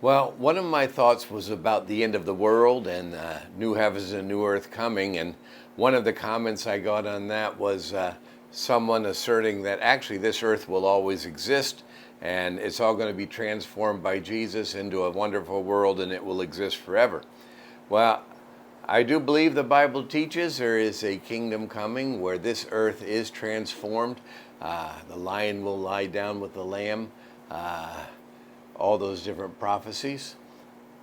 Well, one of my thoughts was about the end of the world and new heavens and new earth coming. And one of the comments I got on that was someone asserting that actually this earth will always exist and it's all going to be transformed by Jesus into a wonderful world and it will exist forever. Well, I do believe the Bible teaches there is a kingdom coming where this earth is transformed. The lion will lie down with the lamb. All those different prophecies.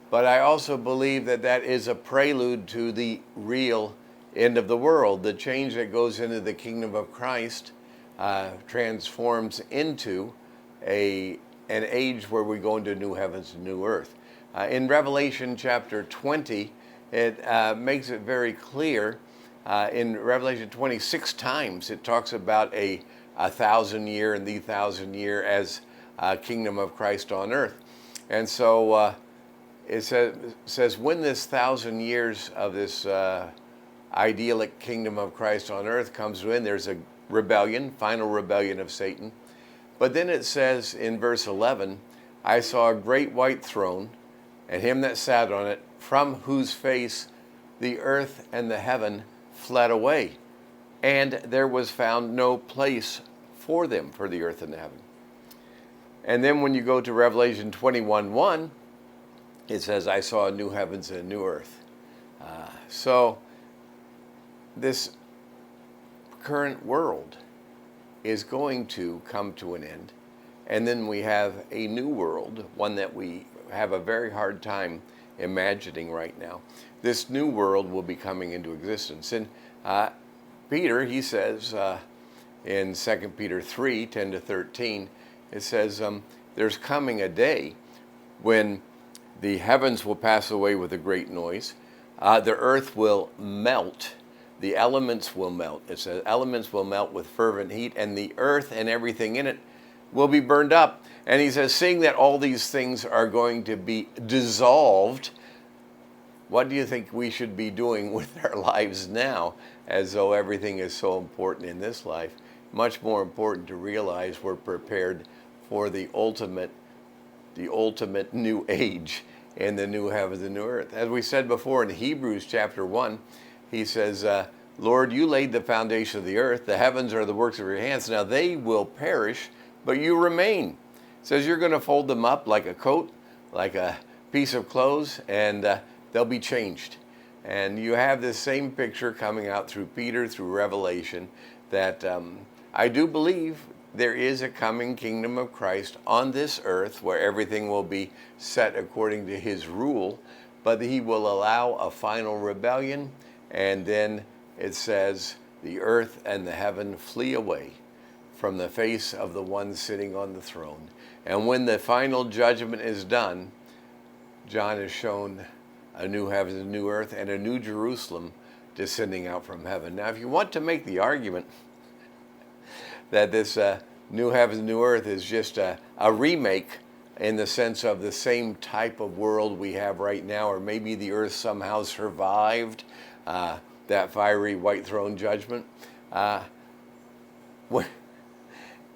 But I also believe that that is a prelude to the real end of the world. The change that goes into the kingdom of Christ transforms into an age where we go into new heavens and new earth. In Revelation chapter 20, it makes it very clear. In Revelation 26 times, it talks about a 1,000 year and the 1,000 year as kingdom of Christ on earth. And so it says when this 1,000 years of this idyllic kingdom of Christ on earth comes to an end, there's a rebellion, final rebellion of Satan. But then it says in verse 11, I saw a great white throne and him that sat on it, from whose face the earth and the heaven fled away. And there was found no place for them, for the earth and the heaven. And then when you go to Revelation 21:1, it says, I saw a new heavens and a new earth. So this current world is going to come to an end. And then we have a new world, one that we have a very hard time imagining right now. This new world will be coming into existence. And Peter, he says in 2 Peter 3:10-13, it says, there's coming a day when the heavens will pass away with a great noise. The earth will melt. The elements will melt. It says elements will melt with fervent heat, and the earth and everything in it will be burned up. And he says, seeing that all these things are going to be dissolved, what do you think we should be doing with our lives now, as though everything is so important in this life? Much more important to realize we're prepared for the ultimate new age in the new heavens and new earth. As we said before in Hebrews chapter 1, he says, Lord, you laid the foundation of the earth. The heavens are the works of your hands. Now they will perish, but you remain. It says you're going to fold them up like a coat, like a piece of clothes, and they'll be changed. And you have this same picture coming out through Peter, through Revelation, that I do believe there is a coming kingdom of Christ on this earth where everything will be set according to his rule, but he will allow a final rebellion, and then it says the earth and the heaven flee away from the face of the one sitting on the throne. And when the final judgment is done, John is shown a new heaven and new earth and a new Jerusalem descending out from heaven. Now, if you want to make the argument that this new heavens and new earth is just a remake in the sense of the same type of world we have right now, or maybe the earth somehow survived that fiery white throne judgment. I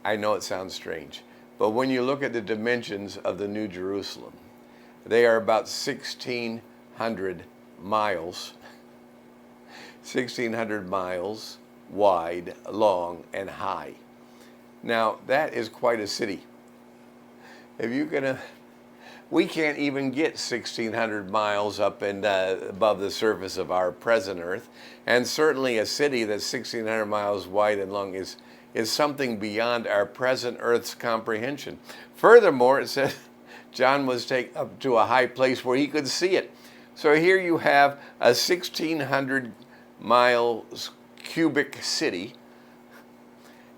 know it sounds strange, but when you look at the dimensions of the New Jerusalem, they are about 1,600 miles, 1,600 miles wide, long, and high. Now, that is quite a city. If you're gonna, we can't even get 1,600 miles up and above the surface of our present Earth, and certainly a city that's 1,600 miles wide and long is something beyond our present Earth's comprehension. Furthermore, it says John was taken up to a high place where he could see it. So here you have a 1,600 miles cubic city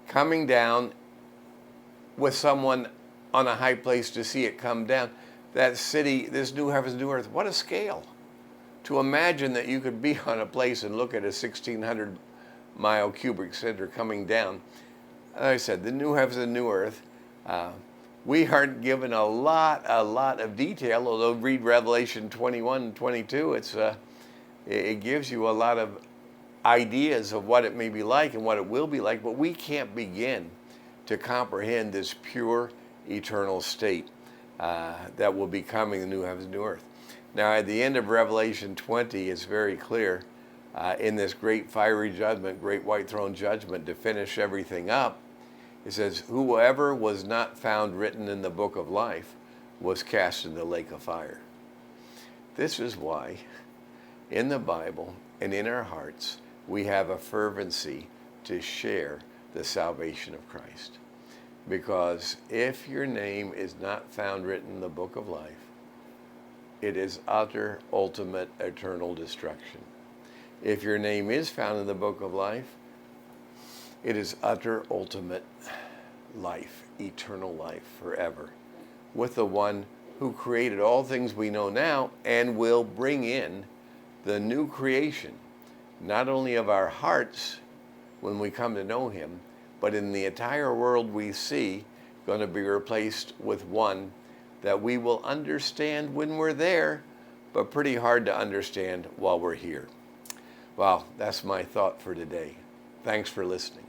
coming down with someone on a high place to see it come down. That city, this new heavens, new earth, what a scale. To imagine that you could be on a place and look at a 1,600 mile cubic center coming down. Like I said, the new heavens and new earth, we aren't given a lot of detail, although read Revelation 21 and 22, it gives you a lot of ideas of what it may be like and what it will be like, but we can't begin to comprehend this pure eternal state. that will be coming, the new heavens, new earth. Now, at the end of Revelation 20, it's very clear in this great fiery judgment, great white throne judgment, to finish everything up, it says, whoever was not found written in the book of life was cast in the lake of fire. This is why in the Bible and in our hearts we have a fervency to share the salvation of Christ. Because if your name is not found written in the book of life, it is utter, ultimate, eternal destruction. If your name is found in the book of life, it is utter, ultimate life, eternal life, forever, with the one who created all things we know now and will bring in the new creation, not only of our hearts when we come to know him, but in the entire world we see, going to be replaced with one that we will understand when we're there, but pretty hard to understand while we're here. Well, that's my thought for today. Thanks for listening.